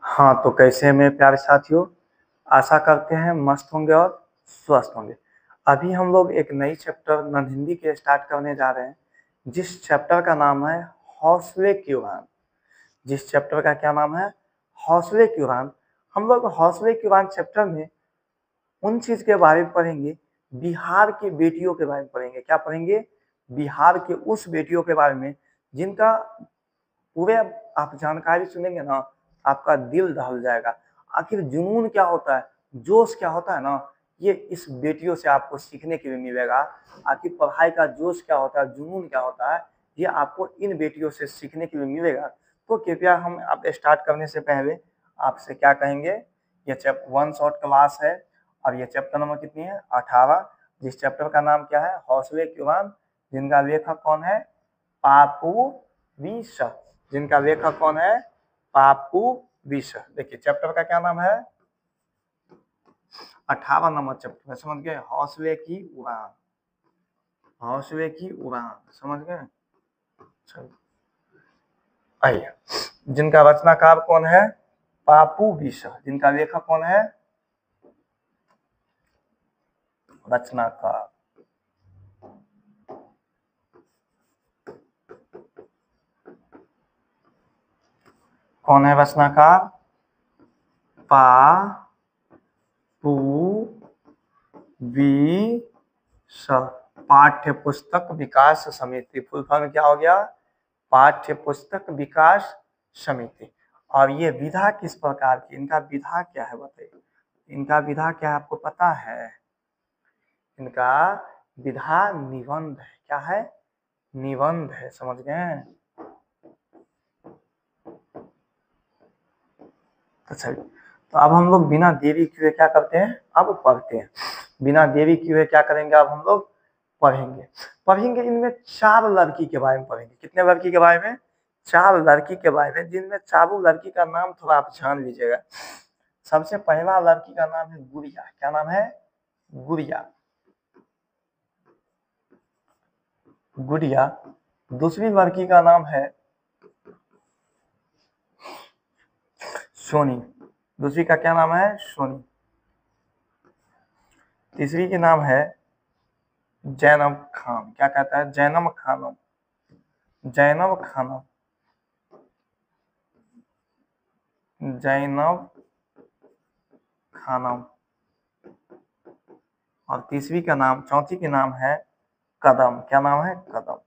हाँ, तो कैसे हैं मेरे प्यारे साथियों। आशा करते हैं मस्त होंगे और स्वस्थ होंगे। अभी हम लोग एक नई चैप्टर नन हिंदी के स्टार्ट करने जा रहे हैं, जिस चैप्टर का नाम है हौसले की उड़ान। जिस चैप्टर का क्या नाम है? हौसले की उड़ान। हम लोग हौसले की उड़ान चैप्टर में उन चीज के बारे में पढ़ेंगे, बिहार की बेटियों के बारे में पढ़ेंगे। क्या पढ़ेंगे? बिहार के उस बेटियों के बारे में जिनका पूरे आप जानकारी सुनेंगे ना, आपका दिल दहल जाएगा। आखिर जुनून क्या होता है, जोश क्या होता है ना, ये इस बेटियों से आपको सीखने के लिए मिलेगा। आखिर पढ़ाई का जोश क्या होता है, जुनून क्या होता है, ये आपको इन बेटियों से सीखने के लिए मिलेगा। तो कृपया हम आप स्टार्ट करने से पहले आपसे क्या कहेंगे, ये चैप्टर 1 शॉर्ट क्लास है और ये चैप्टर नंबर कितनी है? 18। जिस चैप्टर का नाम क्या है? हौसले की उड़ान। जिनका लेखक कौन है? पापू विश। जिनका लेखक कौन है? पापू विश। देखिए चैप्टर का क्या नाम है? 18 नंबर चैप्टर है, समझ गए? हौसले की उड़ान। हौसले की उड़ान, समझ गए? चलो आइए, जिनका रचनाकार कौन है? पापू विश। जिनका लेखक कौन है? रचनाकार कौन है? रचनाकार पापू विश। पाठ्य पुस्तक विकास समिति, फुल फॉर्म क्या हो गया? पाठ्य पुस्तक विकास समिति। और ये विधा किस प्रकार की? इनका विधा क्या है बताइए? इनका विधा क्या है आपको पता है? इनका विधा निबंध है। क्या है? निबंध है, समझ गए? अच्छा, तो अब हम लोग बिना देरी किए क्या करते हैं? अब पढ़ते हैं। बिना देरी किए क्या करेंगे? अब हम लोग पढ़ेंगे इनमें 4 लड़की के बारे में पढ़ेंगे। कितने लड़की के बारे में? 4 लड़की के बारे में, जिनमें चारों लड़की का नाम थोड़ा आप जान लीजिएगा। सबसे पहला लड़की का नाम है गुड़िया। क्या नाम है? गुड़िया। गुड़िया। दूसरी लड़की का नाम है सोनी। दूसरी का क्या नाम है? सोनी। तीसरी के नाम है जैनब खान। क्या कहता है? जैनब खानम। जैनब खानम। जैनब खानम। और तीसरी का नाम, चौथी के नाम है कदम। क्या नाम है? कदम।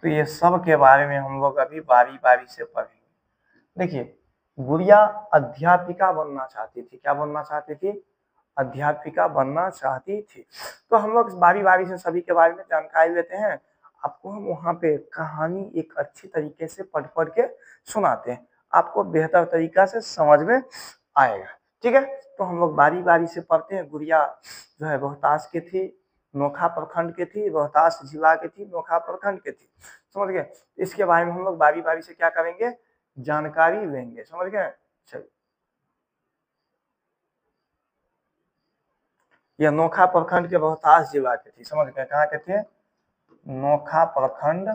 तो ये सब के बारे में हम लोग अभी बारी बारी से पढ़ेंगे। देखिए, गुड़िया अध्यापिका बनना चाहती थी। क्या बनना चाहती थी? अध्यापिका बनना चाहती थी। तो हम लोग बारी बारी से सभी के बारे में जानकारी लेते हैं। आपको हम वहाँ पे कहानी एक अच्छी तरीके से पढ़ पढ़ के सुनाते हैं, आपको बेहतर तरीका से समझ में आएगा। ठीक है, तो हम लोग बारी बारी से पढ़ते हैं। गुड़िया जो है रोहतास की थी, नोखा प्रखंड की थी। रोहतास जिला की थी, नोखा प्रखंड की थी। समझ गए? इसके बारे में हम लोग बारी बारी से क्या करेंगे? जानकारी लेंगे। समझ गए? चलिए, यह नोखा प्रखंड के रोहतास जिला की थी। समझ गए? कहाँ के थे? नोखा प्रखंड।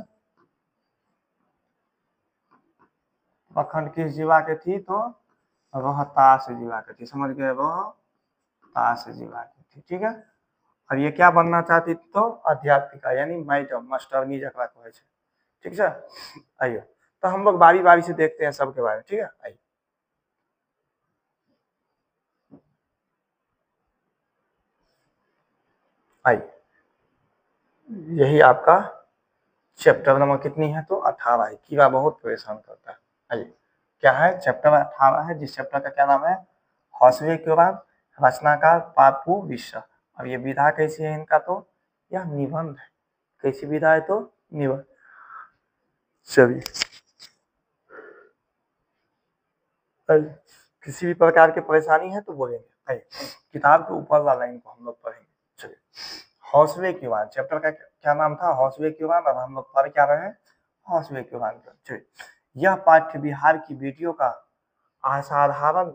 प्रखंड किस जिला के थी? तो रोहतास जिला की थी। समझ गए? रोहतास जिला की थी। ठीक है, और ये क्या बनना चाहती थी? तो अध्यापिका, यानी मैडम, मास्टरनी जकरा कहै छै। ठीक है, आइए, तो हम लोग बारी बारी से देखते हैं सबके बारे में। ठीक है, आइए। आइए, यही आपका चैप्टर नंबर कितनी है? तो 18 है। कीड़ा बहुत परेशान करता है। आइए, क्या है? चैप्टर 18 है, जिस चैप्टर का क्या नाम है? हौसले के बाद। रचनाकार पापू विश्व। और ये विधा कैसी है इनका? तो यह निबंध है। कैसी विधा है? तो निबंध। चलिए, किसी भी प्रकार की परेशानी है तो बोलेंगे। आइए, किताब के ऊपर वाला लाइन को हम लोग पढ़ेंगे। चलिए, हौसले की उड़ान। चैप्टर का क्या नाम था? हौसले की उड़ान। अब हम लोग पढ़ क्या रहे हैं? हौसले की उड़ान। चलिए, यह पाठ्य बिहार की बेटियों का असाधारण,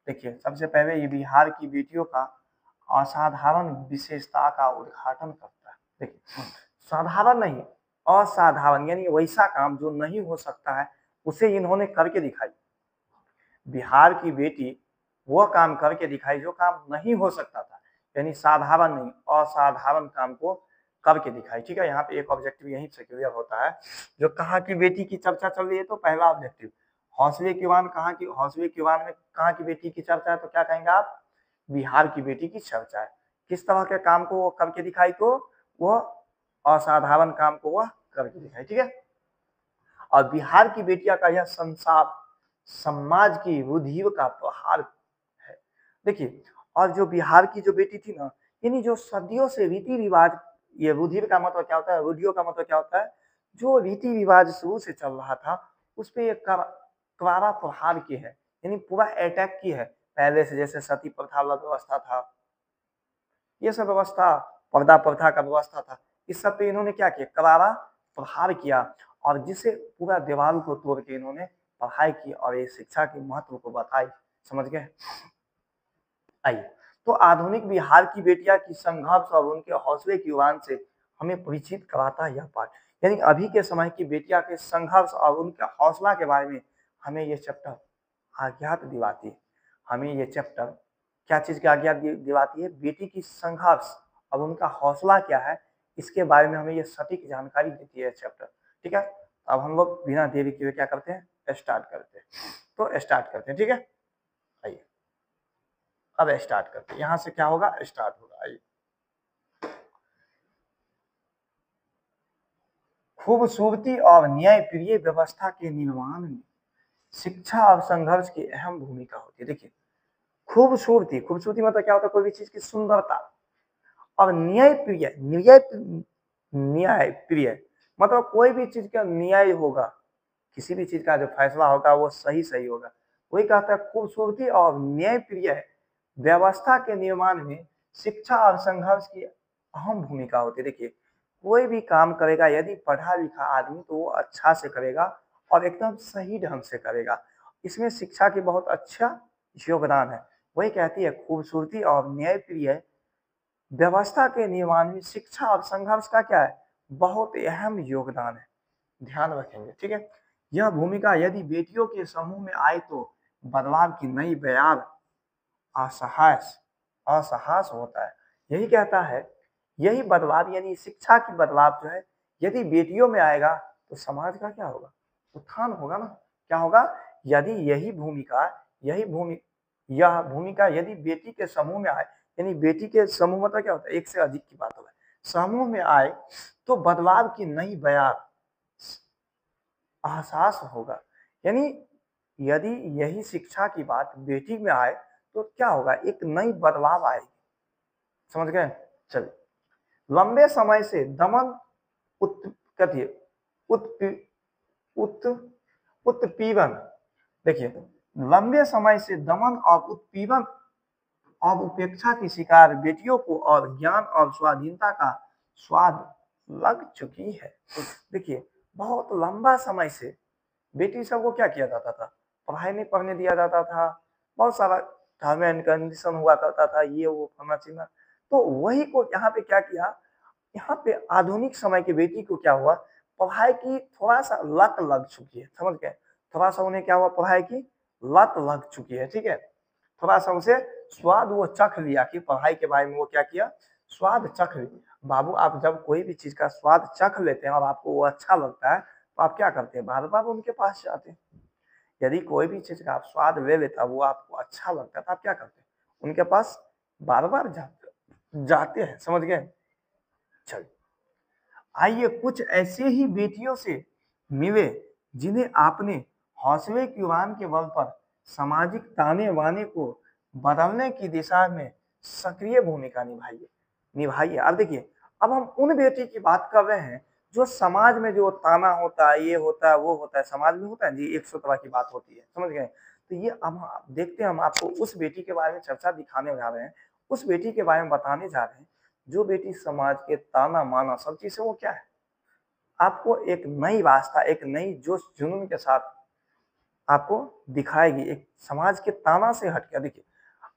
देखिए सबसे पहले ये बिहार की बेटियों का असाधारण विशेषता का उद्घाटन करता है। देखिए, साधारण नहीं, असाधारण यानी वैसा काम जो नहीं हो सकता है उसे इन्होंने करके दिखाई। बिहार की बेटी वह काम करके दिखाई जो काम नहीं हो सकता था, यानी साधारण नहीं असाधारण काम को करके दिखाई। ठीक है, यहाँ पे एक ऑब्जेक्टिव यही से क्लियर होता है। जो कहाँ की बेटी की चर्चा चल रही है तो पहला ऑब्जेक्टिव हौसले की वान, कहाँ की हौसले की वान में कहाँ की बेटी की चर्चा है तो क्या कहेंगे आप, बिहार की बेटी की चर्चा है। किस तरह के काम को वो करके दिखाई तो वह असाधारण काम को वह करके दिखाई। ठीक है, और बिहार की बेटियां का यह संसार समाज की रुधिर का प्रहार है। देखिए, और जो बिहार की जो बेटी थी ना, यानी जो सदियों से रीति रिवाज, ये रुधिर का मतलब क्या होता है, रुधियों का मतलब क्या होता है, जो रीति रिवाज शुरू से चल रहा था उस पर एक करारा प्रहार की है, यानी पूरा अटैक की है। पहले से जैसे सती प्रथा व्यवस्था था, ये सब व्यवस्था, पर्दा प्रथा का व्यवस्था था, इस सब पे इन्होंने क्या किया, करारा प्रहार किया, और जिसे पूरा दीवार को तोड़ के इन्होंने पढ़ाई की और ये शिक्षा के महत्व को बताई। समझ गए। आइए, तो आधुनिक बिहार की बेटियां की संघर्ष और उनके हौसले की उड़ान से हमें परिचित कराता है यह पाठ। यानी अभी के समय की बेटियां के संघर्ष और उनके हौसला के बारे में हमें ये चैप्टर आज्ञात दिलाती है। हमें ये चैप्टर क्या चीज की आज्ञा दिलाती है, बेटी की संघर्ष और उनका हौसला क्या है, इसके बारे में हमें ये सटीक जानकारी देती है चैप्टर। ठीक है, अब हम लोग बिना देरी किए क्या करते हैं, स्टार्ट करते हैं। तो स्टार्ट करते हैं। ठीक है, आइए अब स्टार्ट करते हैं। यहां से क्या होगा, स्टार्ट होगा। आइए, खूबसूरती और न्याय प्रिय व्यवस्था के निर्माण में शिक्षा और संघर्ष की अहम भूमिका होती है। देखिए, खूबसूरती, खूबसूरती मतलब क्या होता है, कोई भी चीज की सुंदरता, और न्याय प्रिय, न्याय प्रिय मतलब कोई भी चीज का न्याय होगा, किसी भी चीज का जो फैसला होगा वो सही सही होगा। वही कहता है खूबसूरती और न्याय प्रिय व्यवस्था के निर्माण में शिक्षा और संघर्ष की अहम भूमिका होती है। देखिए, कोई भी काम करेगा यदि पढ़ा लिखा आदमी तो वो अच्छा से करेगा और एकदम सही ढंग से करेगा। इसमें शिक्षा की बहुत अच्छा योगदान है। वही कहती है खूबसूरती और न्याय प्रिय व्यवस्था के निर्माण में शिक्षा और संघर्ष का क्या है, बहुत अहम योगदान है। ध्यान रखेंगे। ठीक है, यह भूमिका यदि बेटियों के समूह में आए तो बदलाव की नई बयार असहास असहास होता है। यही कहता है, यही बदलाव यानी शिक्षा की बदलाव जो है यदि बेटियों में आएगा तो समाज का क्या होगा, उत्थान होगा ना। क्या होगा, यदि यह भूमिका यदि बेटी के समूह में आए, यानी बेटी के समूह मतलब क्या होता है, एक से अधिक की बात होगा, समूह में आए तो बदलाव की नई बयार एहसास होगा। यानी यदि यही शिक्षा की बात बेटी में आए तो क्या होगा, एक नई बदलाव आएगी। समझ गए। चलिए, लंबे समय से दमन उत उत्पीड़न, देखिए, लंबे समय से दमन और उत्पीड़न और उपेक्षा की शिकार बेटियों को और ज्ञान और स्वाधीनता का स्वाद लग चुकी है। देखिए, बहुत लंबा समय से बेटी सबको क्या किया जाता था, पढ़ाई नहीं पढ़ने दिया जाता था, बहुत सारा टर्म एंड कंडीशन हुआ करता था, ये वो फलना चिलना। तो वही को यहाँ पे क्या किया, यहाँ पे आधुनिक समय की बेटी को क्या हुआ, पढ़ाई की थोड़ा सा लत लग चुकी है। समझ गए, थोड़ा सा उन्हें क्या हुआ, पढ़ाई की लत लग चुकी है। ठीक है, थोड़ा सा उसे स्वाद वो चख लिया कि पढ़ाई के बारे में वो क्या किया, स्वाद चख लिया। बाबू, आप जब कोई भी चीज का स्वाद चख लेते हैं और आपको वो अच्छा लगता है तो आप क्या करते हैं, बार बार उनके पास जाते हैं। यदि कोई भी चीज का आप स्वाद ले लेता, वो आपको अच्छा लगता है तो आप क्या करते हैं, उनके पास बार बार जाते हैं। समझ गए। चलिए, आइए कुछ ऐसे ही बेटियों से मिले जिन्हें आपने हौसले की उड़ान के बल पर सामाजिक ताने बाने को बदलने की दिशा में सक्रिय भूमिका निभाई है। अब देखिए, अब हम उन बेटी की बात कर रहे हैं जो समाज में जो ताना होता है, ये होता है, वो होता है, समाज में होता है जी, 100 तरह की बात होती है। समझ गए। तो ये अब देखते हैं, हम आपको उस बेटी के बारे में चर्चा दिखाने जा रहे हैं, उस बेटी के बारे में बताने जा रहे हैं जो बेटी समाज के ताना माना सब चीज से वो क्या है, आपको एक नई रास्ता, एक नई जोश जुनून के साथ आपको दिखाएगी, एक समाज के ताना से हट के। देखिए,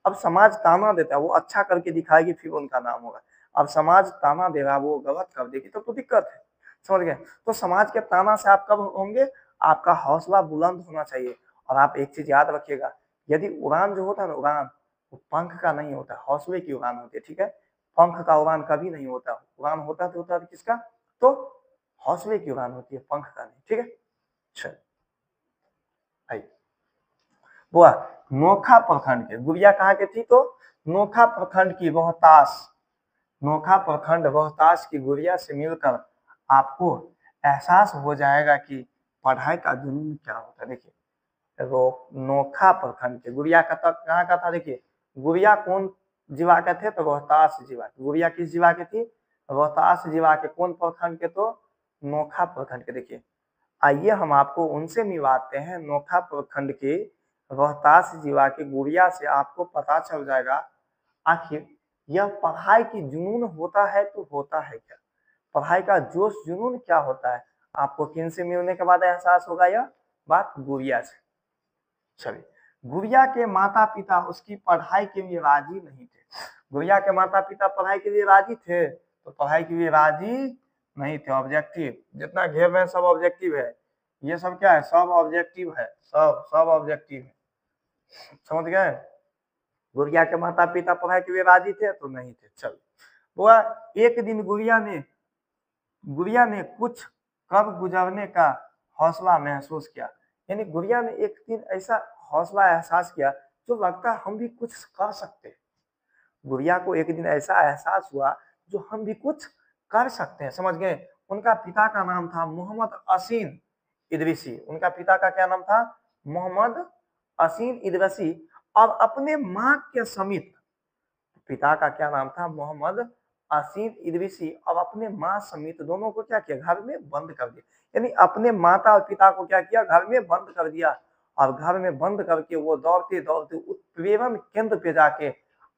अब समाज ताना देता है, वो अच्छा करके दिखाएगी फिर उनका नाम होगा। अब समाज ताना दे रहा है, वो गलत कर देगी तो दिक्कत है। समझ गए। तो समाज के ताना से आप कब होंगे, आपका हौसला बुलंद होना चाहिए। और आप एक चीज याद रखिएगा, यदि उड़ान जो होता है ना, उड़ान वो पंख का नहीं होता, हौसले की उड़ान होती है, ठीक है। पंख का उड़ान कभी नहीं होता, उड़ान होता तो होता किसका, तो हौसले की उड़ान होती है, पंख का नहीं, ठीक है। चल आइए, बुआ नोखा प्रखंड के, गुड़िया कहाँ के थी, तो नोखा प्रखंड की रोहतास, नोखा प्रखंड रोहतास की गुड़िया से मिलकर आपको एहसास हो जाएगा कि पढ़ाई का जुनून क्या होता है। देखिए नोखा प्रखंड के गुड़िया का तक कहाँ का था, देखिए गुड़िया कौन जिला के थे, तो रोहतास जिला। गुड़िया किस जिला की थी, रोहतास जिला के कौन प्रखंड के, तो नोखा प्रखंड के। देखिए आइए हम आपको उनसे मिलवाते हैं, नोखा प्रखंड के रोहतास जिला की गुड़िया से आपको पता चल जाएगा आखिर यह पढ़ाई की जुनून होता है तो होता है क्या, पढ़ाई का जोश जुनून क्या होता है। आपको किन से मिलने के बाद एहसास होगा यह बात, गुड़िया से। चलिए, गुड़िया के माता पिता उसकी पढ़ाई के लिए राजी नहीं थे। गुड़िया के माता पिता पढ़ाई के लिए राजी थे, तो पढ़ाई के लिए राजी नहीं थे। ऑब्जेक्टिव जितना घेर में सब ऑब्जेक्टिव है, ये सब क्या है, सब ऑब्जेक्टिव है, सब ऑब्जेक्टिव है, समझ गए। गुड़िया के माता पिता पढ़ाई के लिए राजी थे तो नहीं थे। चल बुआ, एक दिन गुड़िया ने कुछ कब गुजरने का हौसला महसूस किया, यानी गुड़िया ने एक दिन ऐसा हौसला एहसास किया जो लगता हम भी कुछ कर सकते हैं। गुड़िया को एक दिन ऐसा एहसास हुआ जो हम भी कुछ कर सकते हैं, समझ गए। उनका पिता का नाम था मोहम्मद असीन इदरीसी, उनका पिता का क्या नाम था, मोहम्मद असीन इदरीसी। और अपने माँ के समीप, पिता का क्या नाम था, मोहम्मद असीन इदरीसी, और अपने माँ समेत दोनों को क्या किया, घर में बंद कर दिया। यानी अपने माता और पिता को क्या किया, घर में बंद कर दिया। और घर में बंद करके वो दौड़ते दौड़ते उत्प्रेरण केंद्र पे जाके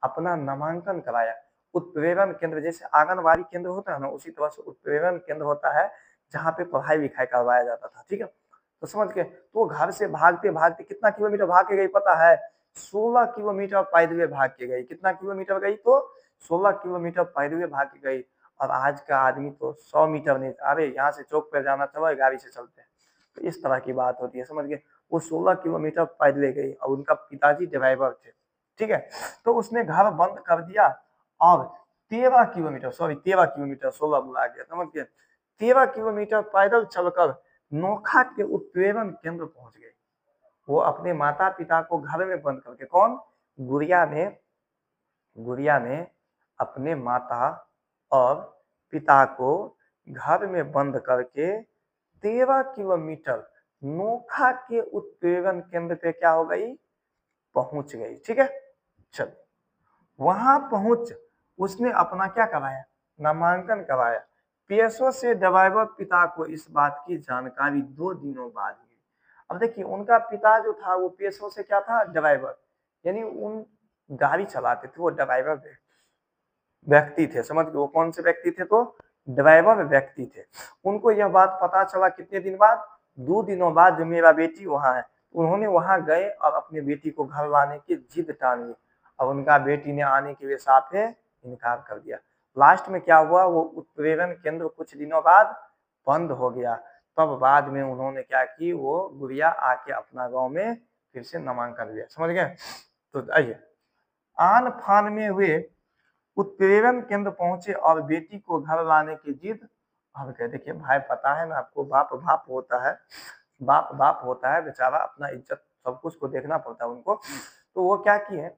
अपना नामांकन कराया। उत्प्रेरण केंद्र जैसे आंगनबाड़ी केंद्र होता है ना, उसी तरह से उत्प्रेरण केंद्र होता है जहाँ पे पढ़ाई लिखाई करवाया जाता था, ठीक है। तो समझ गए। तो वो घर से भागते भागते कितना किलोमीटर भाग के गई पता है, 16 किलोमीटर पैदल भाग के गई। कितना किलोमीटर गई, तो 16 किलोमीटर पैदल भाग के गई। और आज का आदमी तो 100 मीटर नहीं, अरे यहाँ से चौक पर जाना, चलो गाड़ी से चलते हैं, तो इस तरह की बात होती है, समझ गए। वो 16 किलोमीटर पैदल गई और उनका पिताजी ड्राइवर थे, ठीक है। तो उसने घर बंद कर दिया और 13 किलोमीटर, सॉरी 13 किलोमीटर, 16 बुला गया, समझ गए। 13 किलोमीटर पैदल चलकर नोखा के उत्प्रेरण केंद्र पहुंच गए। वो अपने माता पिता को घर में बंद करके, कौन, गुड़िया ने अपने माता और पिता को घर में बंद करके 13 किलोमीटर नोखा के उत्प्रेरण केंद्र पे क्या हो गई, पहुंच गई, ठीक है। चल वहां पहुंच उसने अपना क्या कराया, नामांकन कराया। पीएसओ से ड्राइवर पिता को इस बात की जानकारी 2 दिनों बाद हुई। अब देखिए उनका पिता जो था वो पीएसओ से क्या था, ड्राइवर, यानी उन गाड़ी चलाते थे, वो ड्राइवर व्यक्ति थे, समझ गए। वो कौन से व्यक्ति थे, तो ड्राइवर व्यक्ति थे। उनको यह बात पता चला कितने दिन बाद, 2 दिनों बाद, जो मेरा बेटी वहां है। उन्होंने वहां गए और अपनी बेटी को घर लाने की जिद ठान ली। और उनका बेटी ने आने के लिए साफे इनकार कर दिया। लास्ट में क्या हुआ, वो उत्प्रेरण केंद्र कुछ दिनों बाद बंद हो गया। तब बाद में उन्होंने क्या की, वो गुड़िया आके अपना गांव में फिर से नामांकन लिया, समझ गए। तो आइए, आन फान में हुए उत्प्रेरण केंद्र पहुंचे और बेटी को घर लाने की जिद। अब कह, देखिए भाई पता है ना आपको, बाप बाप होता है, बाप बाप होता है, बेचारा अपना इज्जत सब कुछ को देखना पड़ता है उनको। तो वो क्या किए,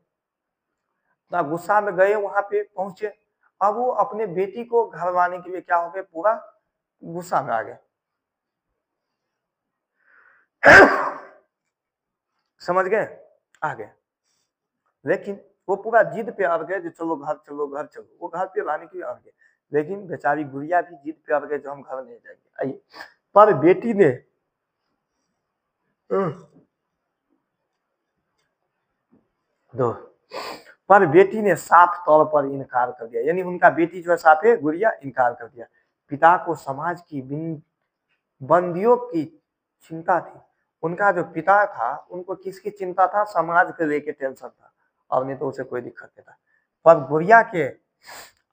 ना गुस्सा में गए, वहां पे पहुंचे। अब वो अपने बेटी को घर लाने के लिए क्या हो गए, पूरा गुस्सा में आ गए। समझ गए, आ गए। लेकिन वो पूरा जिद पे अड़ गए, जो चलो घर चलो घर चलो, वो घर पे लाने के लिए अड़ गए। लेकिन बेचारी गुड़िया भी जिद पे अड़ गए, जो हम घर नहीं जाएंगे। आइए, पर बेटी ने दो पर बेटी ने साफ तौर पर इनकार कर दिया, यानी उनका बेटी जो है साफे गुड़िया इनकार कर दिया। पिता को समाज की बंदियों की चिंता थी। उनका जो पिता था उनको किसकी चिंता था, समाज को लेके टेंशन था, और नहीं तो उसे कोई दिक्कत नहीं था। पर गुड़िया के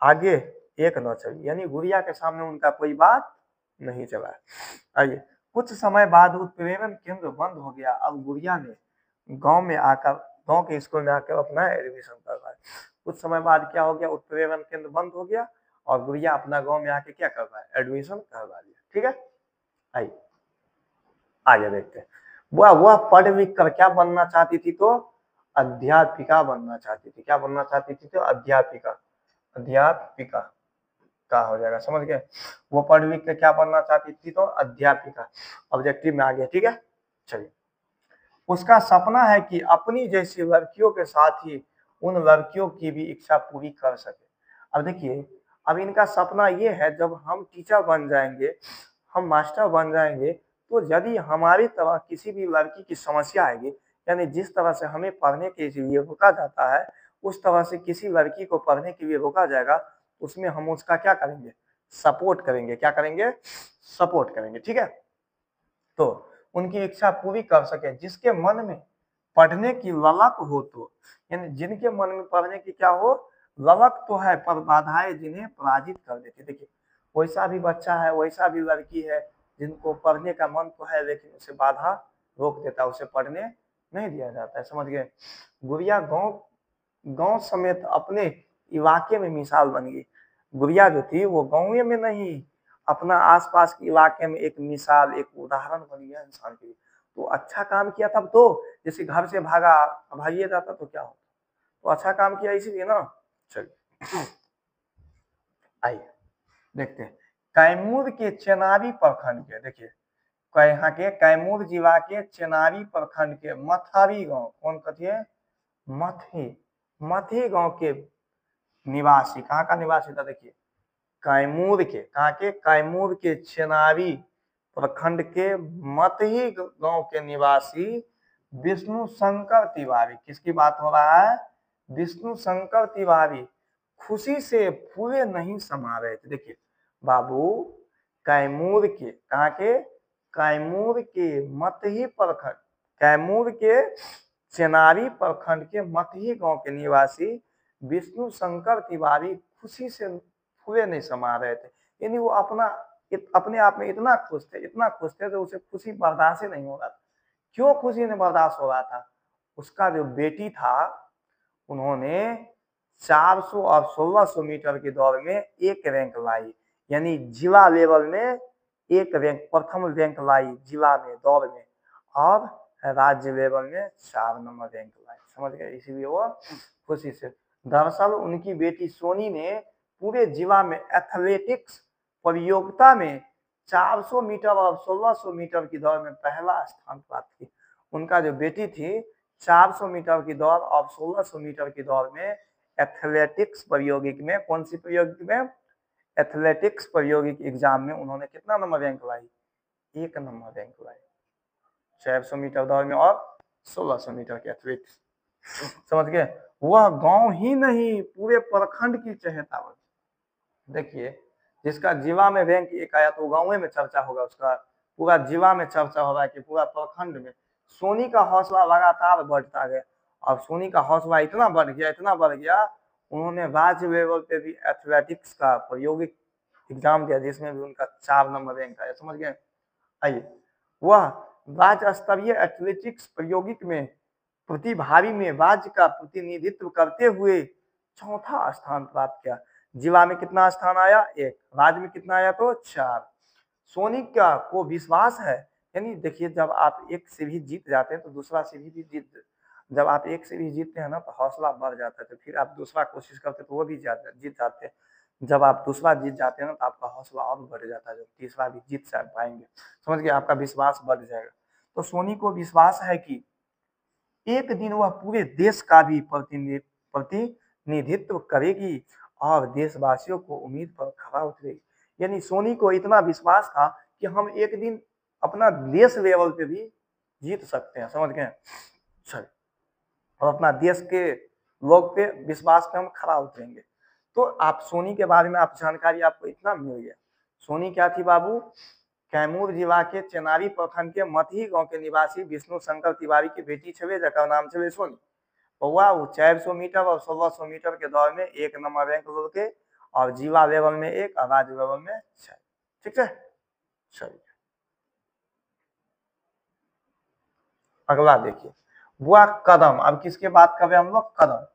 आगे एक न चली, यानी गुड़िया के सामने उनका कोई बात नहीं चला है। आइए, कुछ समय बाद उत्प्रेरण केंद्र बंद हो गया। अब गुड़िया ने गांव के स्कूल में आकर अपना एडमिशन करवाया। कुछ समय बाद क्या हो गया, उत्प्रेरण केंद्र बंद हो गया और गुड़िया अपना गांव में आके क्या करवाया, एडमिशन करवा लिया। ठीक है, आइए आगे देखते हैं। वह पढ़ लिख कर क्या बनना चाहती थी, तो अध्यापिका बनना चाहती थी। क्या बनना चाहती थी, तो अध्यापिका। अध्यापिका का हो जाएगा, समझ गए। वो पढ़ लिख के क्या बनना चाहती थी, तो अध्यापिका। ऑब्जेक्टिव में आ गया। ठीक है, चलिए। उसका सपना है कि अपनी जैसी लड़कियों के साथ ही उन लड़कियों की भी इच्छा पूरी कर सके। अब देखिए, अब इनका सपना ये है, जब हम टीचर बन जाएंगे, हम मास्टर बन जाएंगे, तो यदि हमारी तरह किसी भी लड़की की समस्या आएगी, यानी जिस तरह से हमें पढ़ने के लिए रोका जाता है, उस तरह से किसी लड़की को पढ़ने के लिए रोका जाएगा, उसमें हम उसका क्या करेंगे, सपोर्ट करेंगे। क्या करेंगे, सपोर्ट करेंगे। ठीक है, तो उनकी इच्छा पूरी कर सके। जिसके मन में पढ़ने की ललक हो, तो यानी जिनके मन में पढ़ने की क्या हो, ललक तो है, पर बाधाएं जिन्हें पराजित कर देती। देखिए, वैसा भी बच्चा है, वैसा भी लड़की है जिनको पढ़ने का मन तो है, लेकिन उसे बाधा रोक देता है, उसे पढ़ने नहीं दिया जाता है। समझ गए। गुड़िया गांव गांव समेत अपने इलाके में मिसाल बन गई। गुड़िया जो थी वो गांव में नहीं, अपना आसपास के इलाके में एक मिसाल, एक उदाहरण बन गया इंसान के लिए। तो अच्छा काम किया तब तो, जैसे घर से भागिए जाता तो क्या होता, तो अच्छा काम किया इसीलिए ना। चलिए आइए देखते हैं। कैमूर के चेनारी प्रखंड के, देखिए यहाँ के कैमूर जिला के चेनारी प्रखंड के मथारी गांव, कौन कहती है, मथी मथी गांव के निवासी, कहाँ का निवासी था, देखिए कैमूर के, कहाँ के, कैमूर के चेनारी प्रखंड के मतही गांव के निवासी विष्णु शंकर तिवारी, किसकी बात हो रहा है, विष्णु शंकर तिवारी खुशी से फूले नहीं समा रहे थे। देखिए बाबू, कैमूर के, कहाँ के, कैमूर के मतही प्रखंड, कैमूर के चेनारी प्रखंड के मतही गांव के निवासी विष्णु शंकर तिवारी खुशी से फूले नहीं समा रहे थे। यानी वो अपने आप में इतना खुश थे, इतना खुश थे, तो उसे खुशी बर्दाश्त ही नहीं हो रहा था। क्यों खुशी नहीं बर्दाश्त हो रहा था, उसका जो बेटी था, उन्होंने 400 और 1600 मीटर की दौड़ में एक रैंक लाई, यानी जिला लेवल में एक रैंक, प्रथम रैंक लाई जिला में दौड़ में, और राज्य लेवल में 4 नंबर रैंक लाई। समझ गए, इसीलिए वो खुशी से। दरअसल उनकी बेटी सोनी ने पूरे जिला में एथलेटिक्स प्रतियोगिता में 400 मीटर और 1600 मीटर की दौड़ में पहला स्थान प्राप्त की। उनका जो बेटी थी, 400 मीटर की दौड़ और 1600 मीटर की दौड़ में एथलेटिक्स प्रतियोगिता में, कौन सी प्रतियोगिता में, एथलेटिक्स प्रतियोगिता एग्जाम में उन्होंने कितना नंबर रैंक लाई, 1 नंबर रैंक लाई। 400 मीटर दौड़ में और 1600 मीटर के एथलेटिक्स। समझ गए। वह गांव ही नहीं, पूरे प्रखंड की चहेता बनी। देखिए, जिसका जिला में रैंक 1 आया तो गांव में चर्चा होगा, उसका पूरा जिला में चर्चा हो रहा है कि पूरा प्रखंड में। सोनी का हौसला लगातार बढ़ता गया, और सोनी का हौसला इतना बढ़ गया, इतना बढ़ गया, उन्होंने राज्य लेवल पे भी एथलेटिक्स का प्रायोगिक एग्जाम दिया, जिसमें भी उनका 4 नंबर रैंक आया। समझ गए। आइए, वह राज्य स्तरीय एथलेटिक्स प्रतियोगिता में प्रतिभागी में राज्य का प्रतिनिधित्व करते हुए चौथा स्थान प्राप्त किया। जिला में कितना स्थान आया, 1, राज्य में कितना आया, तो 4। सोनी का को विश्वास है, यानी देखिए, जब आप एक से भी जीत जाते हैं तो दूसरा से भी जीत, जब आप एक से भी जीतते हैं ना, तो हौसला बढ़ जाता है, तो फिर आप दूसरा कोशिश करते हैं तो वो भी जीत जाते हैं। जब आप दूसरा जीत जाते हैं ना, तो आपका हौसला और बढ़ जाता है, जब तीसरा भी जीत पाएंगे। समझ गए, आपका विश्वास बढ़ जाएगा। तो सोनी को विश्वास है कि एक दिन वह पूरे देश का भी प्रतिनिधित्व करेगी और देशवासियों को उम्मीद पर खरा उतरेगी। यानी सोनी को इतना विश्वास था कि हम एक दिन अपना देश लेवल पे भी जीत सकते हैं। समझ गए। चलिए, और अपना देश के लोग पे विश्वास पे हम खरा उतरेंगे। तो आप सोनी के बारे में आप जानकारी आपको इतना मिल गया। सोनी क्या थी बाबू, कैमूर जिला के चेनारी प्रखंड के मथी गांव के निवासी विष्णु शंकर तिवारी की बेटी छे, जकर नाम छे सोनी। वह 400 मीटर और 1600 मीटर के दौड़ में 1 नंबर रैंक लेके, और जिला लेवल में 1 और राज्य लेवल में 6। ठीक है। चलिए अगला देखिए, बुआ कदम। अब किसके बात कर रहे हैं हम लोग? कदम।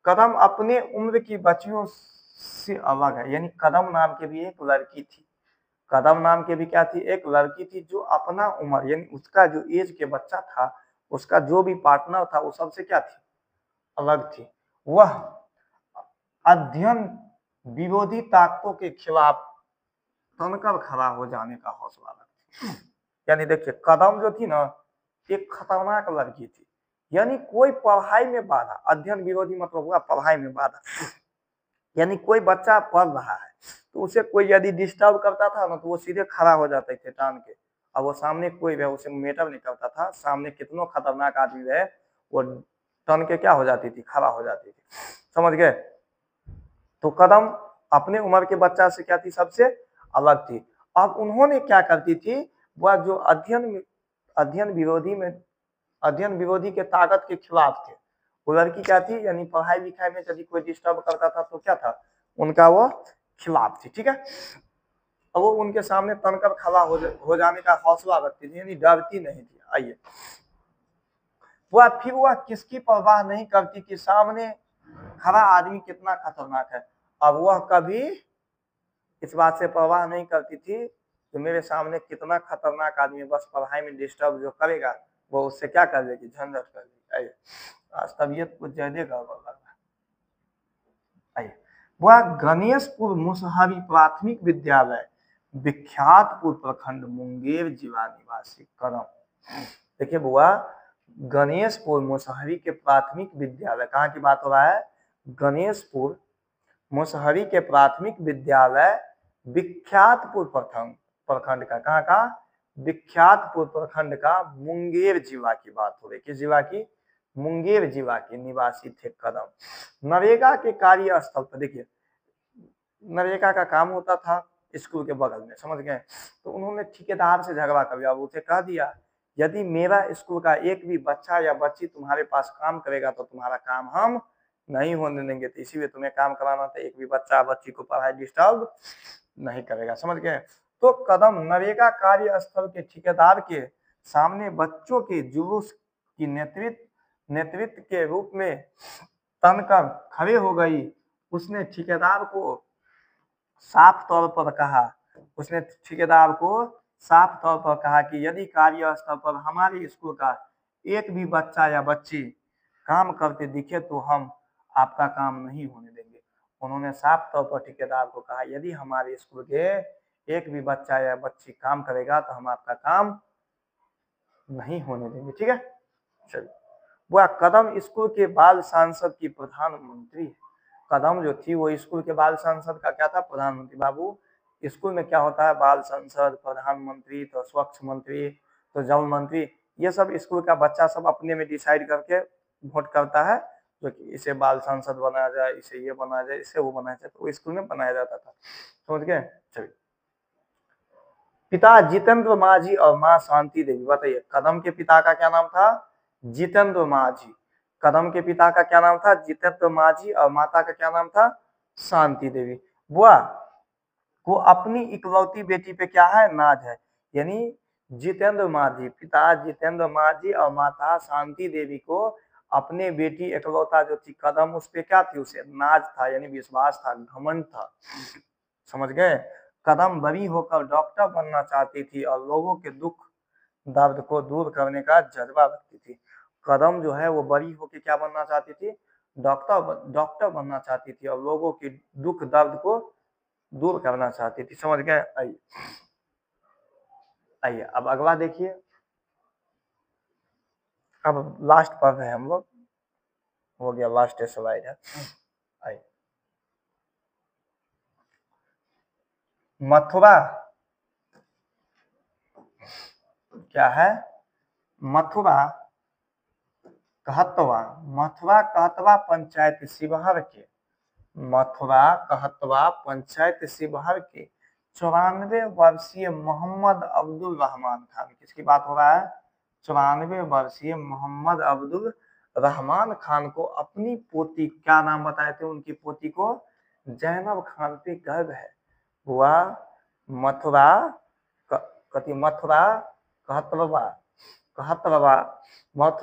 कदम अपने उम्र की बच्चियों से अलग है, यानी कदम नाम की भी एक लड़की थी। कदम नाम की भी क्या थी? एक लड़की थी जो अपना उम्र यानी उसका जो एज के बच्चा था, उसका जो भी पार्टनर था वो सबसे क्या थी? अलग थी। वह अध्ययन विरोधी ताकतों के खिलाफ तनकर खड़ा हो जाने का हौसला रखती। यानी देखिए कदम जो थी ना, एक खतरनाक लड़की थी। यानी कोई पढ़ाई में बाधा, अध्ययन विरोधी मतलब हुआ पढ़ाई में बाधा। यानी कोई बच्चा पढ़ रहा है तो उसे कोई यदि डिस्टर्ब करता था ना, तो वो सीधे खड़ा हो जाते थे टान के। अब वो सामने कोई भी उसे मैटर नहीं करता था, सामने कितनों खतरनाक आदमी रहे, वो टन के क्या हो जाती थी? खड़ा हो जाती थी। समझ गए? तो कदम अपने उम्र के बच्चा से क्या थी? सबसे अलग थी। अब उन्होंने क्या करती थी? वह जो अध्ययन विरोधी के ताकत के खिलाफ थे। वो लड़की क्या थी? यानी पढ़ाई लिखाई में यदि कोई डिस्टर्ब करता था तो क्या था? उनका वो खिलाफ थी। ठीक है, अब वो उनके सामने तनकर खड़ा हो जाने का हौसला रखती थी, यानी डरती नहीं थी। आइए, वह किसकी परवाह नहीं करती कि सामने खड़ा आदमी कितना खतरनाक है। अब वह कभी इस बात से परवाह नहीं करती थी कि मेरे सामने कितना खतरनाक आदमी है, बस पढ़ाई में डिस्टर्ब जो करेगा वो उससे क्या कर देगी? झंझट कर देगी। आइए, आज तबीयत कुछ ज्यादा गड़बड़ लग रहा है। आइए, वह गणेशपुर मुसहरी प्राथमिक विद्यालय, विख्यातपुर प्रखंड, मुंगेर जिला निवासी कदम। देखिए बुआ, गणेशपुर मुसहरी के प्राथमिक विद्यालय, कहाँ की बात हो रहा है? गणेशपुर मुसहरी के प्राथमिक विद्यालय विख्यातपुर प्रखंड का, कहाँ का? विख्यातपुर प्रखंड का मुंगेर जिला की बात हो रही। किस जिला की? मुंगेर जिला के निवासी थे कदम। नरेगा के कार्यस्थल पर, देखिए नरेगा का काम होता था स्कूल के बगल में, समझ गए? तो उन्होंने ठेकेदार से झगड़ा कर लिया, उसे कह दिया यदि मेरा स्कूल का एक भी बच्चा या बच्ची तुम्हारे पास काम करेगा तो तुम्हारा काम हम नहीं होने देंगे। तो इसीलिए तुम्हें काम कराना था, एक भी बच्चा बच्ची को पढ़ाई डिस्टर्ब नहीं करेगा। समझ गए? तो कदम नरेगा कार्यस्थल के ठेकेदार के सामने बच्चों के जुलूस की नेतृत्व के रूप में तनकर खड़े हो गई। उसने ठेकेदार को साफ तौर पर कहा उसने ठेकेदार को साफ तौर पर कहा कि यदि कार्यस्थल पर हमारे स्कूल का एक भी बच्चा या बच्ची काम करते दिखे तो हम आपका काम नहीं होने देंगे। उन्होंने साफ तौर पर ठेकेदार को कहा यदि हमारे स्कूल के एक भी बच्चा या बच्ची काम करेगा तो हम आपका काम नहीं होने देंगे। ठीक है, चलिए। वह कदम स्कूल के बाल सांसद की प्रधानमंत्री। कदम जो थी वो स्कूल के बाल संसद का क्या था? प्रधानमंत्री। बाबू स्कूल में क्या होता है? बाल संसद, प्रधानमंत्री, तो स्वच्छ मंत्री, तो जल मंत्री, ये सब स्कूल का बच्चा सब अपने में डिसाइड करके वोट करता है, जो कि इसे बाल संसद बनाया जाए, इसे ये बनाया जाए, इसे वो बनाया जाए, तो स्कूल में बनाया जाता था। समझ गए? चलिए, पिता जितेंद्र माझी और माँ शांति देवी। बताइए कदम के पिता का क्या नाम था? जितेंद्र माझी। कदम के पिता का क्या नाम था? जितेंद्र माझी। और माता का क्या नाम था? शांति देवी। बुआ को अपनी इकलौती बेटी पे क्या है? नाज है। यानी जितेंद्र माझी, पिता जितेंद्र माझी और माता शांति देवी को अपने बेटी इकलौता जो थी कदम, उस पे क्या थी? उसे नाज था, यानी विश्वास था, घमंड था। समझ गए? कदम बड़ी होकर डॉक्टर बनना चाहती थी और लोगों के दुख दर्द को दूर करने का जज्बा रखती थी। कदम जो है वो बड़ी होकर क्या बनना चाहती थी? डॉक्टर बनना चाहती थी और लोगों की दुख दर्द को दूर करना चाहती थी। समझ गए? आइए आइए, अब अगला देखिए। अब लास्ट पढ़ रहे हैं हम लोग, हो गया, लास्ट स्लाइड है। आइए, मथुरा क्या है? मथुरा कहतवा पंचायत शिवहर के, मथुरा कहतवा पंचायत शिवहर के 94 वर्षीय मोहम्मद अब्दुल रहमान खान। किसकी बात हो रहा है? 94 वर्षीय मोहम्मद अब्दुल रहमान खान को अपनी पोती, क्या नाम बताए थे उनकी पोती को? जैनब खान पे गर्व है। हुआ मथुरा कति मथुरा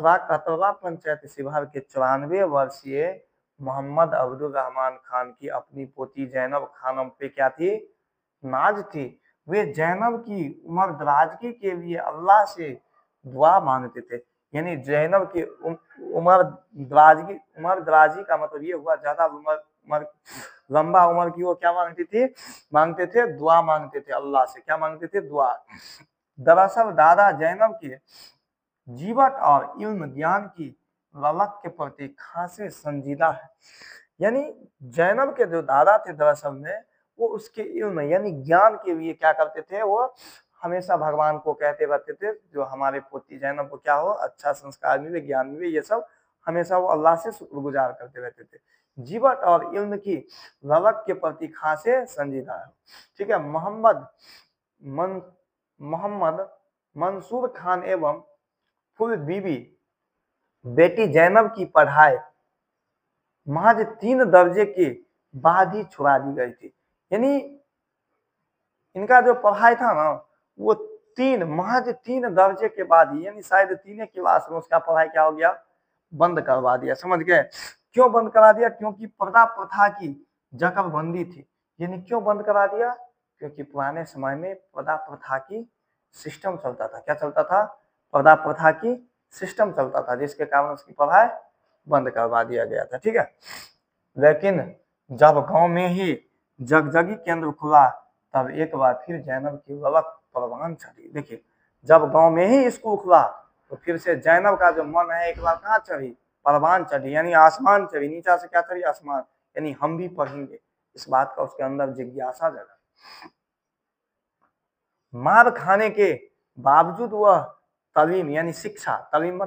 कहतरवा पंचायत शिवहर के 94 वर्षीय मोहम्मद अब्दुल रहमान खान की अपनी पोती जैनब खानम पे क्या थी, नाज थी। वे जैनब की उम्र दराजगी के लिए अल्लाह से दुआ मांगते थे। यानी जैनब की उम्र दराजी का मतलब ये हुआ ज्यादा उम्र लंबा उम्र की वो क्या मांगते थे दुआ मांगते थे अल्लाह से। क्या मांगते थे? दुआ। दरअसल दादा जैनब के जीवट और इल्म ज्ञान की ललक के प्रति खासे संजीदा है। यानी जैनब के जो दादा थे दरअसल में वो उसके इल्म यानी ज्ञान के लिए क्या करते थे, वो हमेशा भगवान को कहते रहते थे जो हमारे पोती जैनब को क्या हो, अच्छा संस्कार मिले, ज्ञान मिले, ये सब हमेशा वो अल्लाह से शुक्रगुजार करते रहते थे। जीवट और इल्म की ललक के प्रति खासे संजीदा है। ठीक है। मोहम्मद मंसूर खान एवं फुल बीबी बेटी जैनब की पढ़ाई महज 3 दर्जे के बाद ही छुड़ा दी गई थी। यानी इनका जो पढ़ाई था ना वो महज 3 दर्जे के बाद ही, यानी शायद 3 क्लास में उसका पढ़ाई क्या हो गया, बंद करवा दिया। समझ गए? क्यों बंद करा दिया? क्योंकि पर्दा प्रथा की जकड़बंदी थी। यानी क्यों बंद करा दिया? क्योंकि पुराने समय में पर्दा प्रथा की सिस्टम चलता था। क्या चलता था? पर्दा प्रथा की सिस्टम चलता था, जिसके कारण उसकी पढ़ाई बंद करवा दिया गया था। ठीक है। लेकिन जब गांव में ही जगजगी केंद्र खुला तब एक बार फिर जैनब की ललक परवान चढ़ी। देखिए, जब गांव में ही स्कूल खुला तो फिर से जैनब का जो मन है एक बार कहाँ चढ़ी, परवान चढ़ी, यानी आसमान चढ़ी। नीचा से क्या चढ़ी? आसमान। यानी हम भी पढ़ेंगे, इस बात का उसके अंदर जिज्ञासा जगा। मार खाने के बावजूद वह तालीम यानी शिक्षा, तालीम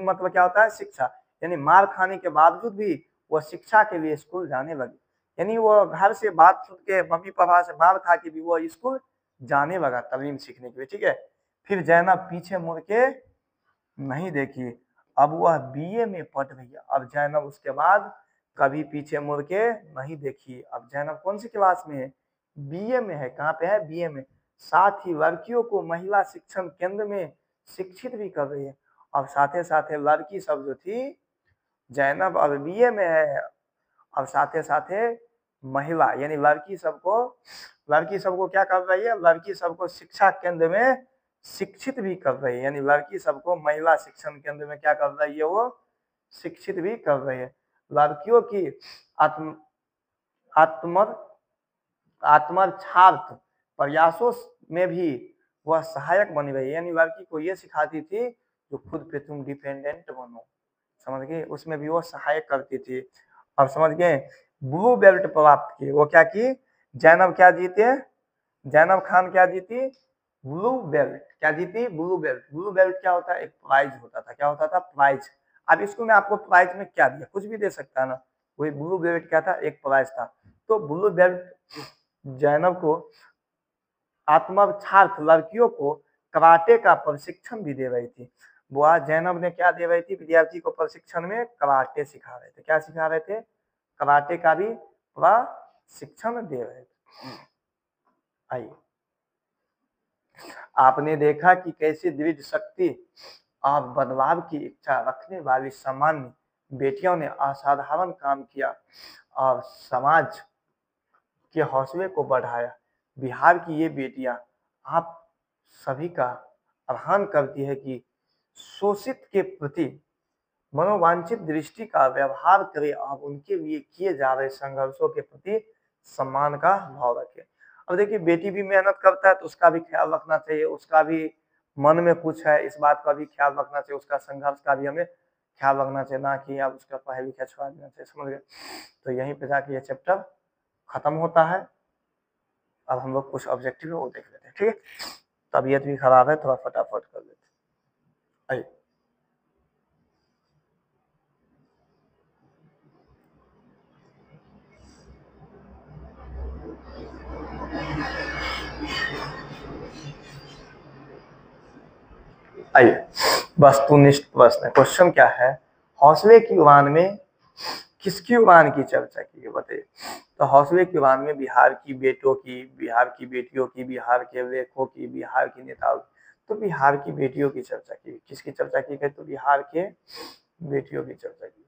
मतलब क्या होता है? शिक्षा। यानी मार खाने के बावजूद भी वह शिक्षा के लिए स्कूल जाने लगी। यानी वो घर से बात सुन के, मम्मी पापा से मार खा के भी वो स्कूल जाने लगा तालीम सीखने के लिए। ठीक है। फिर जैनब पीछे मुड़ के नहीं देखी, अब वह बीए में पढ़ रही है। अब जैनब उसके बाद कभी पीछे मुड़ के नहीं देखी। अब जैनब कौन सी क्लास में है? बीए में है। कहाँ पे है? बीए में। साथ ही लड़कियों को महिला शिक्षण केंद्र में शिक्षित भी कर रही है। अब साथे साथे लड़की सब जो थी, जैनब अब बीए में है, अब साथे साथे महिला यानी लड़की सबको क्या कर रही है? लड़की सबको शिक्षा केंद्र में शिक्षित भी कर रही है। यानी लड़की सबको महिला शिक्षण केंद्र में क्या कर रही है? वो शिक्षित भी कर रही है। लड़कियों की आत्मरक्षार्थ प्रयासों में भी वह सहायक बनी रही। यानी लड़की को ये सिखाती थी जो खुद पे तुम डिपेंडेंट बनो। समझ गए? उसमें भी वो सहायक करती थी। अब समझ गए? ब्लू बेल्ट प्राप्त की। वो क्या की? जैनब क्या जीते? जैनब खान क्या जीती? Blue belt. क्या जीती? Blue belt. ब्लू बेल्ट क्या होता है? एक प्राइज होता था। क्या होता था? प्राइज। अब स्कूल में आपको प्राइज में क्या दिया? कुछ भी दे सकता है ना। वही ब्लू बेल्ट क्या था? एक प्राइज था। तो ब्लू बेल्ट जैनब को आत्मरक्षार्थ लड़कियों को कराटे का प्रशिक्षण भी दे रही थी। वो जैनब ने क्या दे रही थी? विद्यार्थी को प्रशिक्षण में कराटे सिखा रहे थे। क्या सिखा रहे थे? कराटे का भी प्रशिक्षण दे रहे थे। आइए, आपने देखा कि कैसे दृढ़ शक्ति और बदलाव की इच्छा रखने वाली सामान्य बेटियों ने असाधारण काम किया और समाज के हौसले को बढ़ाया। बिहार की ये बेटियां आप सभी का आह्वान करती है कि शोषित के प्रति मनोवांछित दृष्टि का व्यवहार करें और उनके लिए किए जा रहे संघर्षों के प्रति सम्मान का भाव रखें। अब देखिए, बेटी भी मेहनत करता है तो उसका भी ख्याल रखना चाहिए, उसका भी मन में कुछ है इस बात का भी ख्याल रखना चाहिए, उसका संघर्ष का भी हमें ख्याल रखना चाहिए, ना कि अब उसका पढ़ाई लिखाई छोड़ा देना चाहिए। समझ गए? तो यहीं पे जाके ये चैप्टर खत्म होता है। अब हम लोग कुछ ऑब्जेक्टिव है वो देख लेते हैं। ठीक है। तबीयत भी खराब है, थोड़ा फटाफट कर लेते हैं। आइए, वस्तुनिष्ठ प्रश्न। क्वेश्चन क्या है? हौसले की उड़ान में किसकी उड़ान की चर्चा की है बताइए। तो हौसले की उड़ान में बिहार की बेटों की, बिहार की बेटियों की, बिहार के लेखों की, बिहार की नेताओं की, तो बिहार की बेटियों की चर्चा की। किसकी चर्चा की गई? तो बिहार के बेटियों की चर्चा की।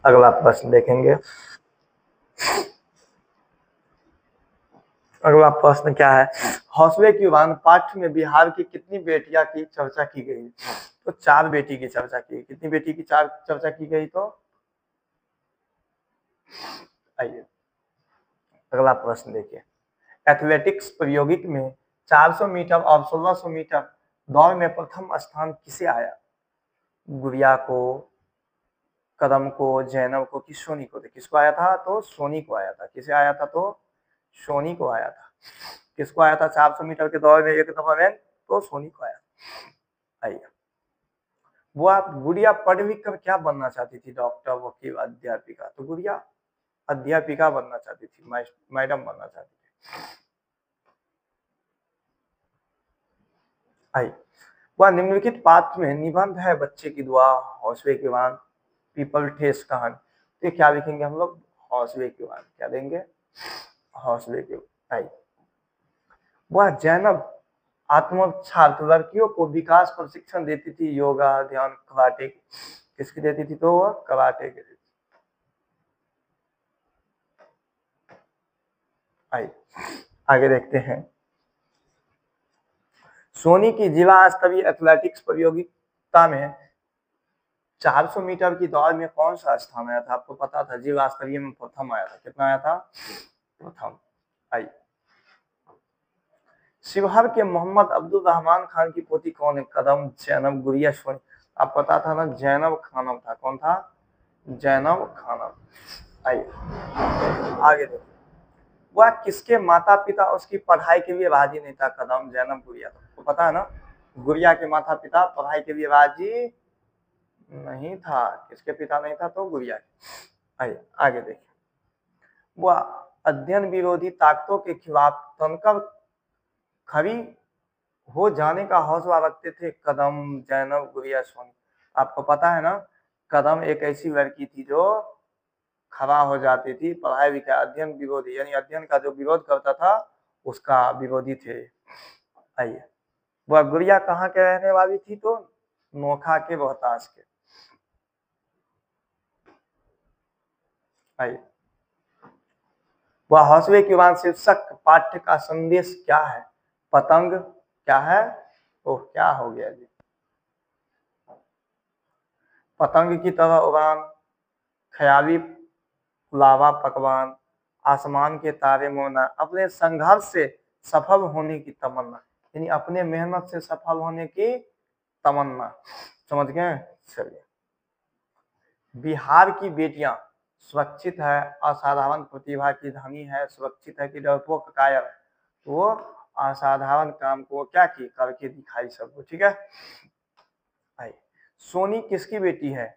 अगला प्रश्न देखेंगे। अगला प्रश्न क्या है? हौसले की उड़ान पाठ्य में बिहार की कितनी बेटियां की चर्चा की गई? तो 4 बेटी की चर्चा की। कितनी बेटी की चर्चा की गई? तो आइए अगला प्रश्न देखिए। एथलेटिक्स प्रतियोगिता में 400 मीटर और 1600 मीटर दौड़ में प्रथम स्थान किसे आया? गुड़िया को, कदम को, जैनब को कि सोनी को? तो किसको आया था? तो सोनी को आया था। किसे आया था? तो सोनी को आया था। किसको आया था 400 मीटर के दौड़ में 1 नंबर रैंक? तो सोनी को आया। आइए, वो आप गुड़िया पढ़ लिख कर क्या बनना चाहती थी? डॉक्टर, वकील, अध्यापिका? तो गुड़िया अध्यापिका बनना चाहती थी, मैडम बनना चाहती थी। आई, वह निम्नलिखित पात्र में निबंध है बच्चे की दुआ, हौसले की उड़ान, पीपल ठेस कहानी। तो क्या लिखेंगे हम लोग? हौसले की उड़ान। क्या देंगे? हौसले की। आई, वह जैनब आत्मछात्र लड़कियों को विकास प्रशिक्षण देती थी, योगा, ध्यान, कराटे। किसकी देती थी? तो वह कराटे की। आई, आगे देखते हैं। सोनी की जिला स्तरीय एथलेटिक्स प्रतियोगिता में 400 मीटर की दौड़ में कौन सा स्थान आया था? आपको पता था, जिला स्तरीय में प्रथम आया था। कितना आया था? प्रथम। आई, शिवहर के मोहम्मद अब्दुल रहमान खान की पोती कौन है? कदम, जैनब, गुड़िया, सोनी? आप पता था ना, जैनब खानम था। कौन था? जैनब खानम। आइए आगे देखिए। वह किसके माता पिता उसकी पढ़ाई के लिए राजी नहीं था? कदम, जैनब, गुड़िया? तो पता है ना, गुड़िया के माता पिता पढ़ाई के लिए राजी नहीं था। किसके पिता नहीं था? तो गुड़िया के। आइए आगे देखिए। वह अध्ययन विरोधी ताकतों के खिलाफ तनकर खड़ी हो जाने का हौसला रखते थे। कदम, जैनब, गुड़िया, सोनी? आपको पता है ना, कदम एक ऐसी लड़की थी जो खड़ा हो जाती थी, पढ़ाई लिखाई, अध्ययन विरोधी, यानी अध्ययन का जो विरोध करता था उसका विरोधी थे। आइए, वह गुड़िया कहाँ के रहने वाली थी? तो नोखा के, रोहतास के। आइए, वह हौसले की उड़ान शीर्षक पाठ्य का संदेश क्या है? पतंग क्या है? ओह, क्या हो गया जी? पतंग की तरह उड़ान, ख्याली लावा पकवान, आसमान के तारे मोना, अपने संघर्ष से सफल होने की तमन्ना। यानी अपने मेहनत से सफल होने की तमन्ना। समझ गए? चलिए, बिहार की बेटियां सुरक्षित है, असाधारण प्रतिभा की धनी है, सुरक्षित है कि डरपोक कायर है? वो असाधारण काम को क्या की, करके दिखाई सबको। ठीक है। आई, सोनी किसकी बेटी है?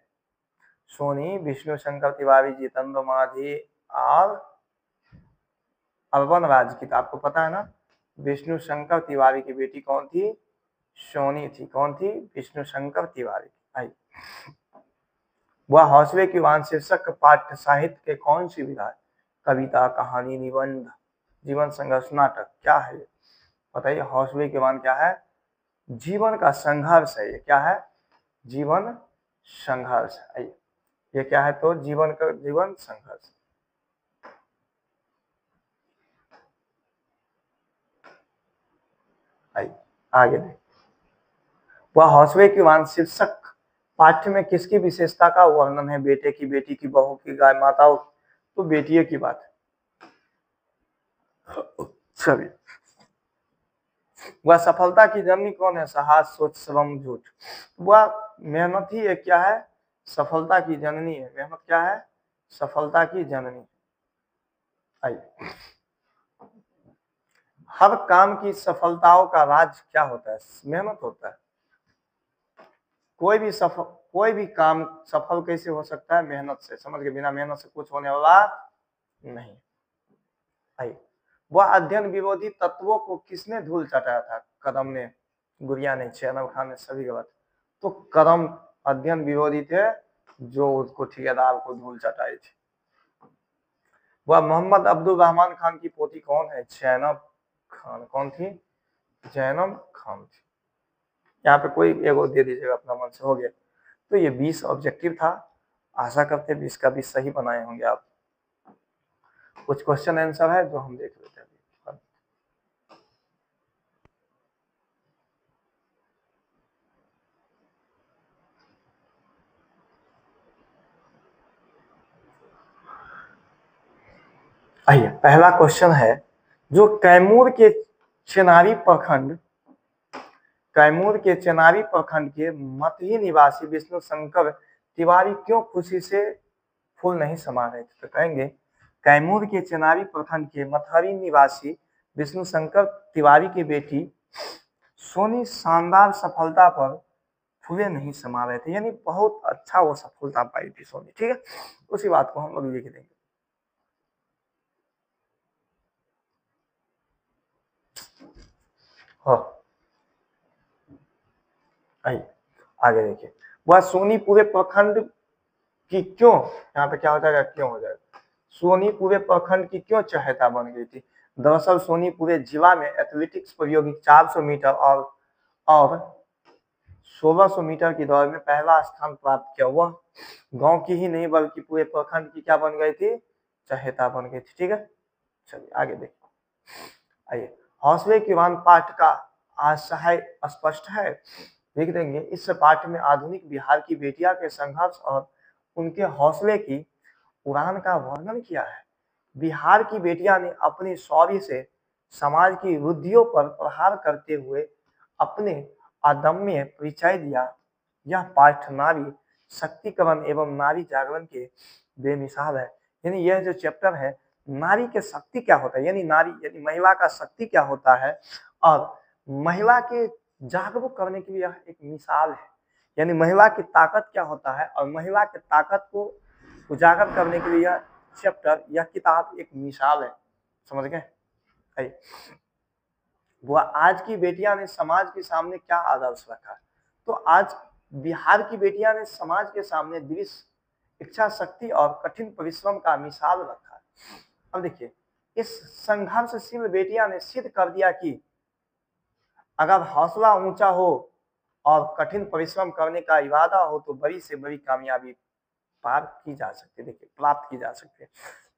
सोनी विष्णु शंकर तिवारी, जितेंद्र मांझी और अर्बन राज की। तो आपको पता है ना, विष्णु शंकर तिवारी की बेटी कौन थी? सोनी थी। कौन थी? विष्णु शंकर तिवारी। आई, वह हौसले की उड़ान शीर्षक पाठ्य साहित्य के कौन सी विधा है? कविता, कहानी, निबंध, जीवन संघर्ष, नाटक? क्या है ये बताइए? हौसले की उड़ान क्या है? जीवन का संघर्ष है ये। क्या है? जीवन संघर्ष। आइए, ये क्या है? तो जीवन संघर्ष। आइए आगे देखें। वह हौसले की उड़ान शीर्षक पाठ्य में किसकी विशेषता का वर्णन है? बेटे की, बेटी की, बहू की, गाय माताओं? तो बेटियों की बात है। चलिए, वह सफलता की जननी कौन है? साहस, सोच, श्रम, झूठ? वह मेहनत ही है। क्या है? सफलता की जननी है। मेहनत क्या है? सफलता की जननी। आइए, हर काम की सफलताओं का राज क्या होता है? मेहनत होता है। कोई भी काम सफल कैसे हो सकता है? मेहनत से। समझ के? बिना मेहनत से कुछ होने वाला नहीं। आइए, वह अध्ययन विरोधी तत्वों को किसने धूल चटाया था? कदम ने, गुड़िया ने, चैनब खान ने, सभी गलत। तो कदम अध्ययन विरोधी थे जो उसको ठेकेदार को धूल चटाई थी। वह मोहम्मद अब्दुल रहमान खान की पोती कौन है? जैनब खान। कौन थी? जैनब खान थी। यहाँ पे कोई एगो दे दीजिएगा अपना मन से, हो गया। तो ये 20 ऑब्जेक्टिव था, आशा करते 20 का 20 सही बनाए होंगे आप। कुछ क्वेश्चन आंसर है जो हम देख लेते हैं। आइए, पहला क्वेश्चन है, जो कैमूर के चेनारी प्रखंड के मतही निवासी विष्णु शंकर तिवारी क्यों खुशी से फूल नहीं समा रहे थे? तो कहेंगे, कैमूर के चेनारी प्रखंड के मतहरी निवासी विष्णु शंकर तिवारी की बेटी सोनी शानदार सफलता पर फूले नहीं समा रहे थे, यानी बहुत अच्छा वो सफलता पाई थी सोनी। ठीक है, उसी बात को हम लोग लिख देंगे। हाँ, आइए आगे देखिए, वह सोनी पूरे प्रखंड की क्यों, यहाँ पे क्या हो जाएगा? क्यों हो जाएगा। सोनी पूरे प्रखंड की क्यों चहेता बन गई थी? दरअसल सोनी पूरे जिला में एथलेटिक्स प्रतियोगी 400 मीटर और 1600 मीटर की दौड़ में पहला स्थान प्राप्त किया। वह गांव की ही नहीं बल्कि पूरे प्रखंड की क्या बन गई थी? चहेता बन गई थी। ठीक है, चलिए आगे देखिए। आइए, हौसले की वान पाठ का आशय स्पष्ट है, लिख देंगे। इस पाठ में आधुनिक बिहार की बेटियां के संघर्ष और उनके हौसले की उड़ान का वर्णन किया है। बिहार की बेटियां ने अपने शौर्य से समाज की रुद्धियों पर प्रहार करते हुए अपने अदम्य परिचय दिया। यह पाठ नारी शक्तिकरण एवं नारी जागरण के बेमिसाल है। यानी यह जो चैप्टर है, नारी के शक्ति क्या होता है, यानी नारी यानी महिला का शक्ति क्या होता है, और महिला के जागरूक करने के लिए यह एक मिसाल है। यानी महिला की ताकत क्या होता है और महिला की ताकत को उजागर करने के लिए यह चैप्टर, यह किताब एक मिसाल है। समझ गए? वो आज की बेटियां ने समाज के सामने क्या आदर्श रखा? तो आज बिहार की बेटियां ने समाज के सामने दृढ़ इच्छा शक्ति और कठिन परिश्रम का मिसाल रखा। अब देखिए, इस संघर्षशील बेटियां ने सिद्ध कर दिया कि अगर हौसला ऊंचा हो और कठिन परिश्रम करने का इरादा हो तो बड़ी से बड़ी कामयाबी पार की जा सकती है, देखिए प्राप्त की जा सकती है।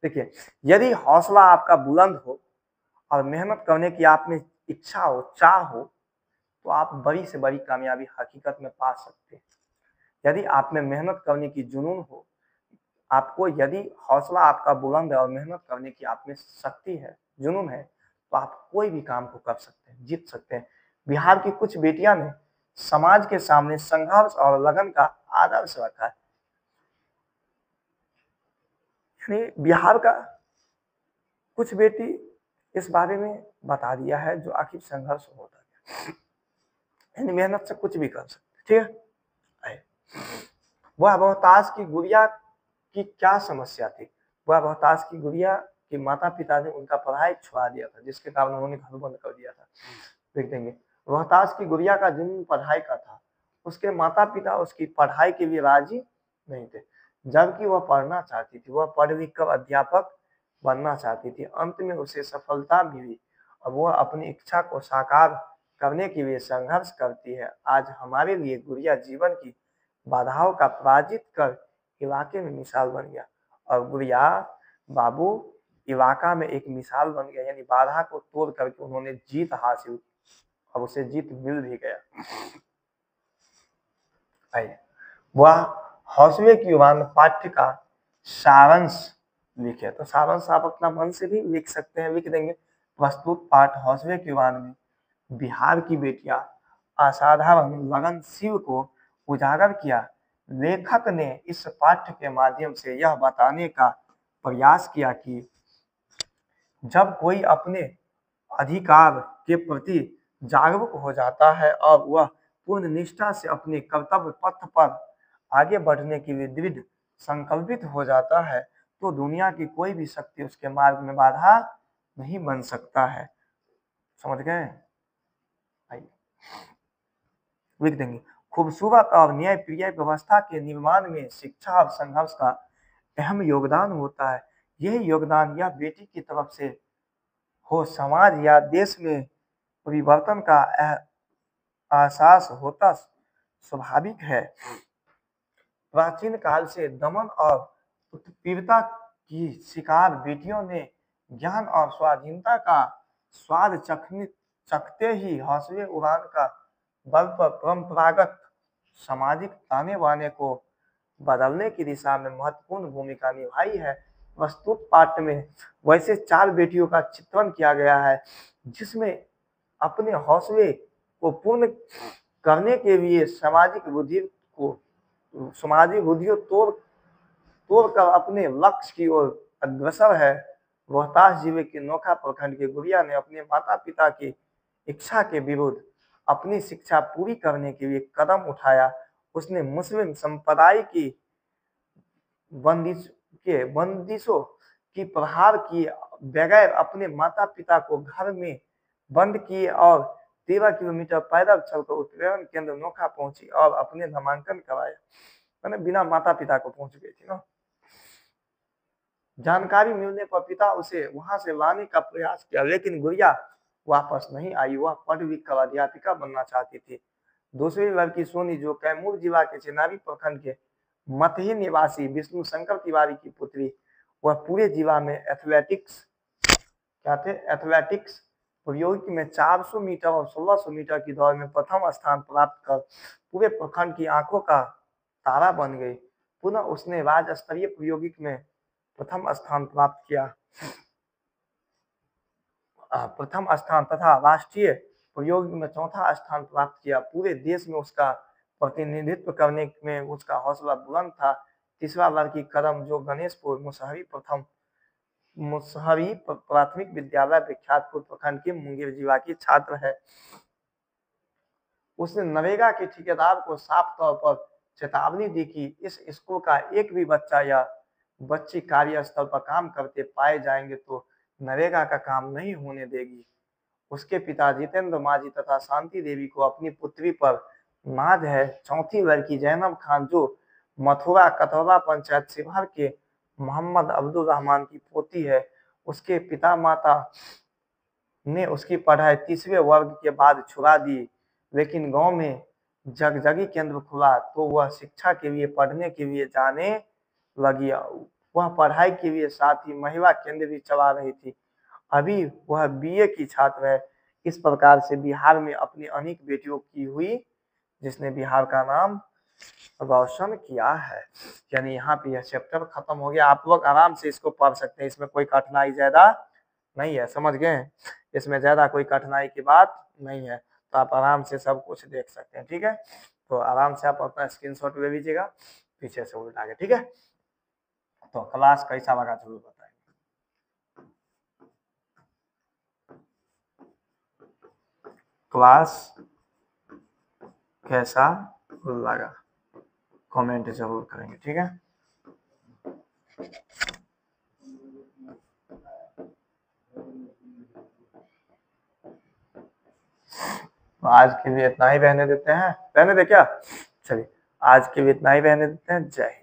देखिए, यदि हौसला आपका बुलंद हो और मेहनत करने की आप में इच्छा हो, चाह हो, तो आप बड़ी से बड़ी कामयाबी हकीकत में पा सकते हैं। यदि आप में मेहनत करने की जुनून हो, आपको यदि हौसला आपका बुलंद है और मेहनत करने की आप में शक्ति है, जुनून है, तो आप कोई भी काम को कर सकते हैं, जीत सकते हैं। बिहार की कुछ बेटियां ने समाज के सामने संघर्ष और लगन का आदर्श रखा है। बिहार का कुछ बेटी इस बारे में बता दिया है जो आखिर संघर्ष होता है, यानी मेहनत से कुछ भी कर सकते। ठीक है, वह बहुताज की गुड़िया की क्या समस्या थी? वह बहुताज की गुड़िया के माता पिता ने उनका पढ़ाई छुड़ा दिया था, जिसके कारण उन्होंने घर बंद कर दिया था। देख देंगे, बहुताज की गुड़िया का जुनून पढ़ाई का था। उसके माता पिता उसकी पढ़ाई के लिए राजी नहीं थे, जबकि वह पढ़ना चाहती थी। वह पढ़ लिख कर अध्यापक बनना चाहती थी। अंत में उसे सफलता मिली और वह अपनी इच्छा को साकार करने के लिए संघर्ष करती है। आज हमारे लिए गुड़िया जीवन की बाधाओं का पराजित कर इलाके में मिसाल बन गया, और गुड़िया बाबू इलाका में एक मिसाल बन गया, यानी बाधा को तोड़ करके उन्होंने जीत हासिल, और उसे जीत मिल भी गया। वह हौसले की उड़ान पाठ्य का सारांश लिखे। तो सारांश आप अपना मन से भी लिख सकते हैं, लिख देंगे। प्रस्तुत पाठ हौसले की उड़ान में बिहार की बेटियां असाधारण लगनशील को उजागर किया। लेखक ने इस पाठ्य के माध्यम से यह बताने का प्रयास किया कि जब कोई अपने अधिकार के प्रति जागरूक हो जाता है और वह पूर्ण निष्ठा से अपने कर्तव्य पथ पर आगे बढ़ने के लिए दृढ़ संकल्पित हो जाता है, तो दुनिया की कोई भी शक्ति उसके मार्ग में बाधा नहीं बन सकता है। समझ गए? आइए लिख देंगे। खूबसूरत और न्यायप्रिय व्यवस्था के निर्माण में शिक्षा और संघर्ष का अहम योगदान होता है। यही योगदान यह बेटी की तरफ से हो समाज या देश में परिवर्तन का एहसास होता स्वाभाविक है। प्राचीन काल से दमन और उत्पीड़ितता की शिकार बेटियों ने ज्ञान और स्वाधीनता का स्वाद चखते ही हौसले उड़ान का बल पर परंपरागत सामाजिक ताने बाने को बदलने की दिशा में महत्वपूर्ण भूमिका निभाई है। प्रस्तुत पाठ में वैसे 4 बेटियों का चित्रण किया गया है जिसमें अपने हौसले को पूर्ण करने के लिए सामाजिक बुद्धियों तोड़कर अपने लक्ष्य की ओर अग्रसर है। रोहतास जिले के नोखा प्रखंड के गुड़िया ने अपने माता पिता की इच्छा के विरुद्ध अपनी शिक्षा पूरी करने के लिए कदम उठाया। उसने मुस्लिम संप्रदाय की बंदिशों की प्रहार की बगैर अपने माता पिता को घर में बंद किए और 13 किलोमीटर पैदल चलकर उत्प्रेरण केंद्र नोखा पहुंची और अपने नामांकन कराया। मैंने बिना माता पिता को पहुंच गई थी ना। जानकारी मिलने पर पिता उसे वहां से लाने का प्रयास किया लेकिन गुड़िया वापस नहीं आई। वह पढ़ लिख कर अध्यापिका बनना चाहती थी। दूसरी लड़की सोनी जो कैमूर जिला के चिनारी प्रखंड के मतही निवासी विष्णु शंकर तिवारी की पुत्री, वह पूरे जिला में एथलेटिक्स प्रतियोगिता में 400 मीटर और 1600 मीटर की दौड़ में प्रथम स्थान प्राप्त कर पूरे प्रखंड की आंखों का तारा बन गई। पुनः उसने राज्य स्तरीय प्रतियोगिता में प्रथम स्थान प्राप्त किया। प्रथम स्थान तथा राष्ट्रीय प्रतियोगिता में चौथा स्थान प्राप्त किया। पूरे देश में उसका प्रतिनिधित्व करने में उसका हौसला बुलंद था। तीसरा लड़की कदम जो गणेशपुर मुसहरी प्राथमिक विद्यालय विख्यातपुर प्रखंड के मुंगेर जिला की छात्र है। उसने नरेगा के ठेकेदार को साफ तौर पर चेतावनी दी कि इस स्कूल का एक भी बच्चा या बच्ची कार्यस्थल पर काम करते पाए जाएंगे तो नरेगा का काम नहीं होने देगी। उसके पिता जितेंद्र माझी तथा शांति देवी को अपनी पुत्री पर नाज है। चौथी लड़की जैनब खान जो मथुरा कथवा पंचायत शिवहर के मोहम्मद अब्दुल रहमान की पोती है। उसके पिता माता ने उसकी पढ़ाई 30वें वर्ग के बाद छुड़ा दी लेकिन गांव में जगजगी केंद्र खुला तो वह शिक्षा के लिए पढ़ने के लिए जाने लगी। वह पढ़ाई के लिए साथ ही महिला केंद्र भी चला रही थी। अभी वह बीए की छात्र है। इस प्रकार से बिहार में अपनी अनेक बेटियों की हुई जिसने बिहार का नाम रोशन किया है। यानी यहाँ पे यह चैप्टर खत्म हो गया। आप लोग आराम से इसको पढ़ सकते हैं। इसमें कोई कठिनाई ज्यादा नहीं है। समझ गए? इसमें ज्यादा कोई कठिनाई की बात नहीं है तो आप आराम से सब कुछ देख सकते हैं। ठीक है, तो आराम से आप अपना स्क्रीनशॉट ले लीजिएगा पीछे से उल्टा के। ठीक है, तो क्लास कैसा लगा जरूर बताएं। क्लास कैसा लगा कमेंट जरूर करेंगे। ठीक है, तो आज के लिए इतना ही रहने देते हैं। रहने दे क्या? चलिए आज के लिए इतना ही रहने देते हैं। जय हिंद।